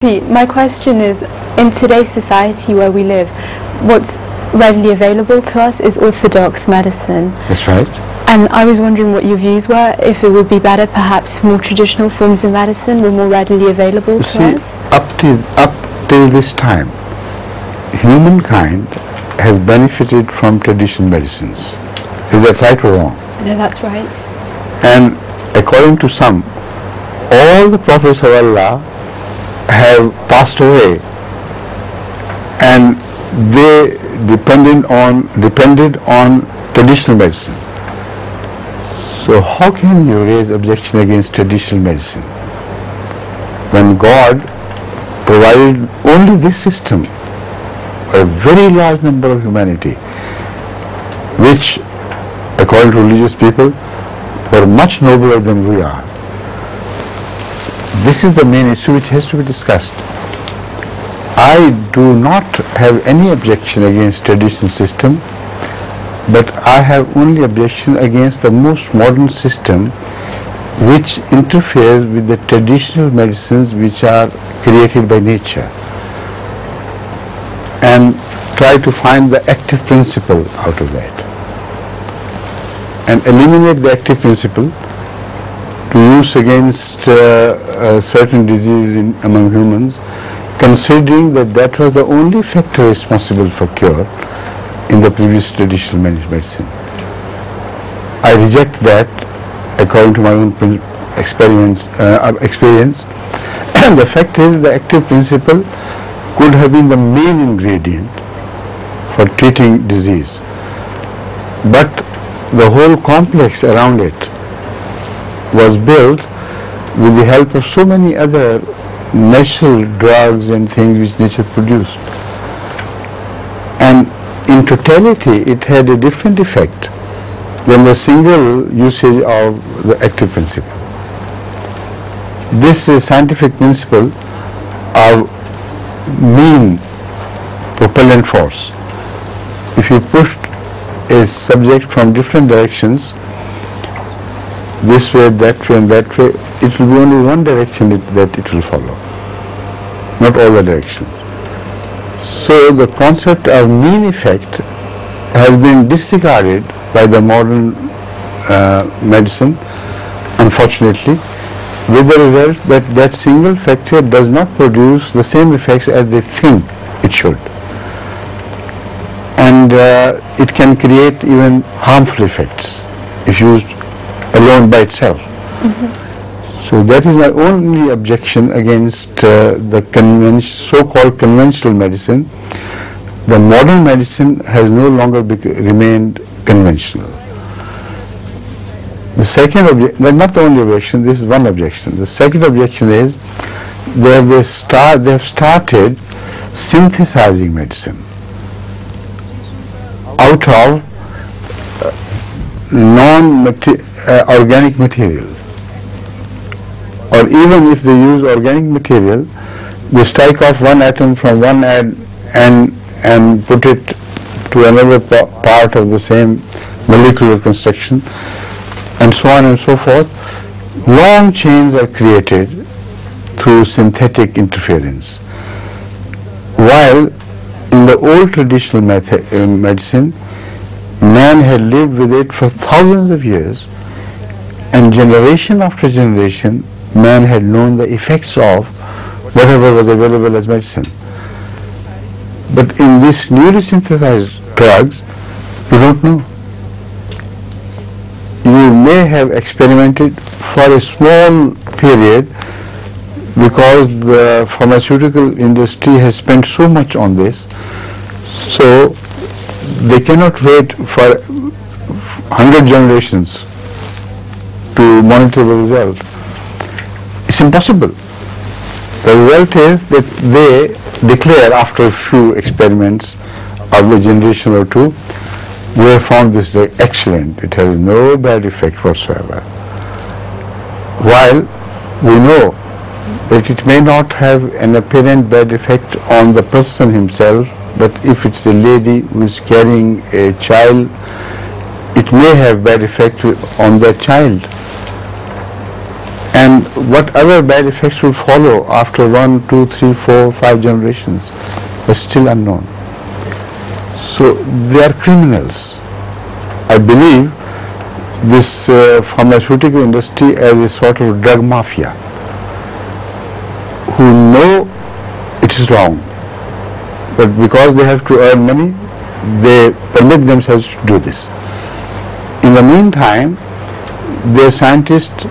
My question is, in today's society where we live, what's readily available to us is orthodox medicine. That's right. And I was wondering what your views were, if it would be better perhaps if more traditional forms of medicine were more readily available to us? Up till this time, humankind has benefited from traditional medicines. Is that right or wrong? No, that's right. And according to some, all the prophets of Allah have passed away, and they depended on traditional medicine. So how can you raise objection against traditional medicine when God provided only this system for a very large number of humanity, which according to religious people were much nobler than we are? This is the main issue which has to be discussed. I do not have any objection against traditional system, but I have only objection against the most modern system which interferes with the traditional medicines which are created by nature, and try to find the active principle out of that and eliminate the active principle to use against certain diseases among humans, considering that was the only factor responsible for cure in the previous traditional medicine. I reject that according to my own experience. The fact is, the active principle could have been the main ingredient for treating disease, but the whole complex around it was built with the help of so many other natural drugs and things which nature produced. And in totality, it had a different effect than the single usage of the active principle. This is scientific principle of mean propellant force. If you pushed a subject from different directions, this way, that way, and that way, it will be only one direction that it will follow, not all the directions. So the concept of mean effect has been disregarded by the modern medicine, unfortunately, with the result that single factor does not produce the same effects as they think it should. And it can create even harmful effects if used alone by itself. So that is my only objection against the so-called conventional medicine. The modern medicine has no longer remained conventional. The second objection, not the only objection, this is one objection. The second objection is they have started synthesizing medicine out of non-organic material, or even if they use organic material, they strike off one atom from one and put it to another part of the same molecular construction, and so on and so forth. Long chains are created through synthetic interference, while in the old traditional medicine, man had lived with it for thousands of years, and generation after generation, man had known the effects of whatever was available as medicine. But in these newly synthesized drugs, you don't know. You may have experimented for a small period because the pharmaceutical industry has spent so much on this, so they cannot wait for 100 generations to monitor the result. It's impossible. The result is that they declare after a few experiments of a generation or two, we have found this drug excellent, it has no bad effect whatsoever. While we know that it may not have an apparent bad effect on the person himself, but if it's a lady who is carrying a child, it may have bad effect on that child. and what other bad effects will follow after 1, 2, 3, 4, 5 generations is still unknown. So they are criminals. I believe this pharmaceutical industry as a sort of drug mafia who know it is wrong, but because they have to earn money, they permit themselves to do this. In the meantime, their scientists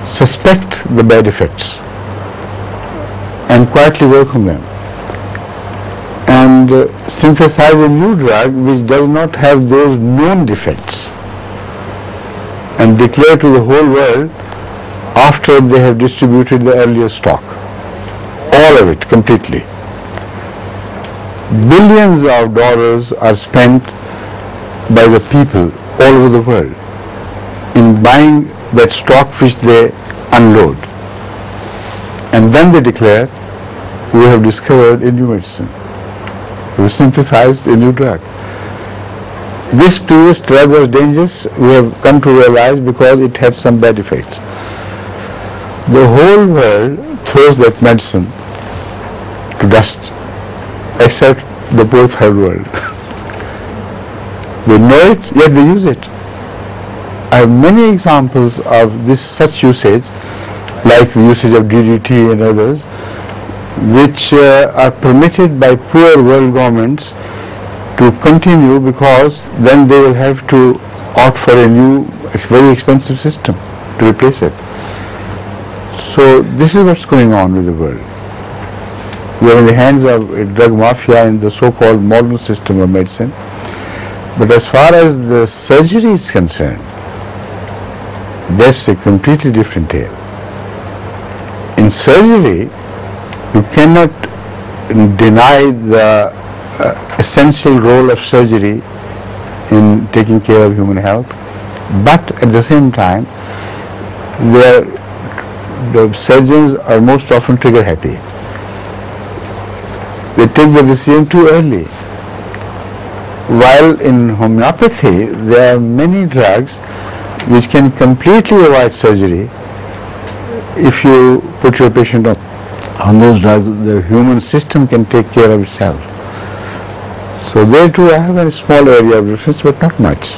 suspect the bad effects and quietly work on them and synthesize a new drug which does not have those known defects and declare to the whole world after they have distributed the earlier stock, all of it completely. Billions of dollars are spent by the people all over the world in buying that stock which they unload, and then they declare, we have discovered a new medicine, we have synthesized a new drug. This previous drug was dangerous, we have come to realize, because it had some bad effects. The whole world throws that medicine to dust, except the poor third world. They know it, yet they use it. I have many examples of this such usage, like the usage of DDT and others, which are permitted by poor world governments to continue, because then they will have to opt for a new, very expensive system to replace it. So this is what's going on with the world. We are in the hands of a drug mafia in the so-called modern system of medicine. But as far as the surgery is concerned, that's a completely different tale. In surgery, you cannot deny the essential role of surgery in taking care of human health, but at the same time, the surgeons are most often trigger happy. They take the decision too early. While in homeopathy, there are many drugs which can completely avoid surgery. If you put your patient on those drugs, the human system can take care of itself. So there too I have a small area of difference, but not much.